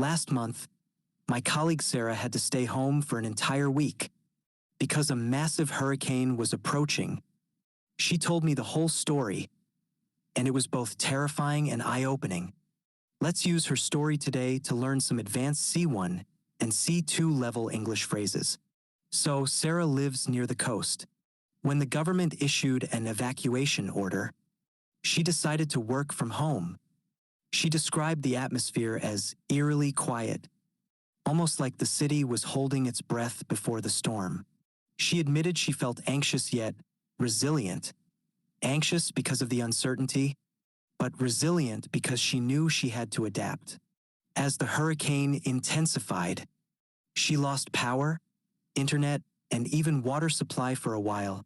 Last month, my colleague Sarah had to stay home for an entire week because a massive hurricane was approaching. She told me the whole story, and it was both terrifying and eye-opening. Let's use her story today to learn some advanced C1 and C2 level English phrases. So, Sarah lives near the coast. When the government issued an evacuation order, she decided to work from home. She described the atmosphere as eerily quiet, almost like the city was holding its breath before the storm. She admitted she felt anxious yet resilient. Anxious because of the uncertainty, but resilient because she knew she had to adapt. As the hurricane intensified, she lost power, internet, and even water supply for a while.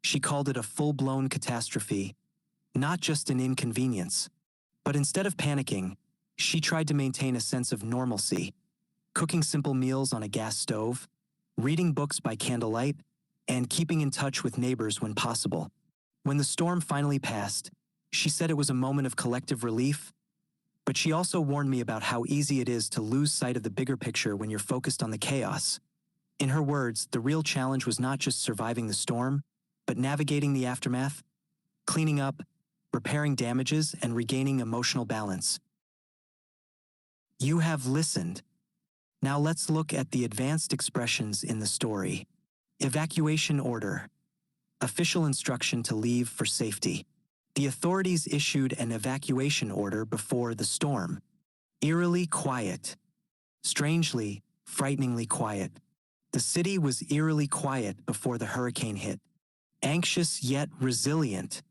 She called it a full-blown catastrophe, not just an inconvenience. But instead of panicking, she tried to maintain a sense of normalcy, cooking simple meals on a gas stove, reading books by candlelight, and keeping in touch with neighbors when possible. When the storm finally passed, she said it was a moment of collective relief, but she also warned me about how easy it is to lose sight of the bigger picture when you're focused on the chaos. In her words, the real challenge was not just surviving the storm, but navigating the aftermath, cleaning up, repairing damages, and regaining emotional balance. You have listened. Now let's look at the advanced expressions in the story. Evacuation order. Official instruction to leave for safety. The authorities issued an evacuation order before the storm. Eerily quiet. Strangely, frighteningly quiet. The city was eerily quiet before the hurricane hit. Anxious yet resilient.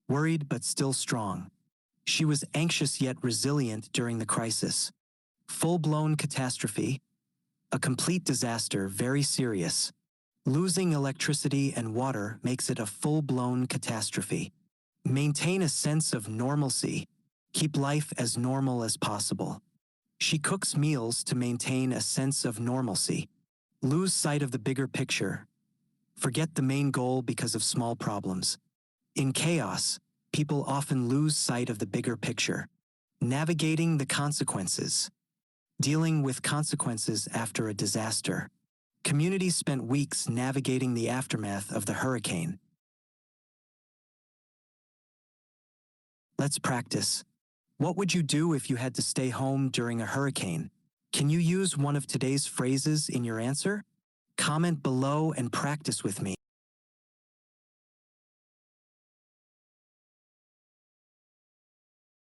Worried but still strong. She was anxious yet resilient during the crisis. Full-blown catastrophe. A complete disaster, very serious. Losing electricity and water makes it a full-blown catastrophe. Maintain a sense of normalcy. Keep life as normal as possible. She cooks meals to maintain a sense of normalcy. Lose sight of the bigger picture. Forget the main goal because of small problems. In chaos, people often lose sight of the bigger picture. Navigating the consequences. Dealing with consequences after a disaster. Communities spent weeks navigating the aftermath of the hurricane. Let's practice. What would you do if you had to stay home during a hurricane? Can you use one of today's phrases in your answer? Comment below and practice with me.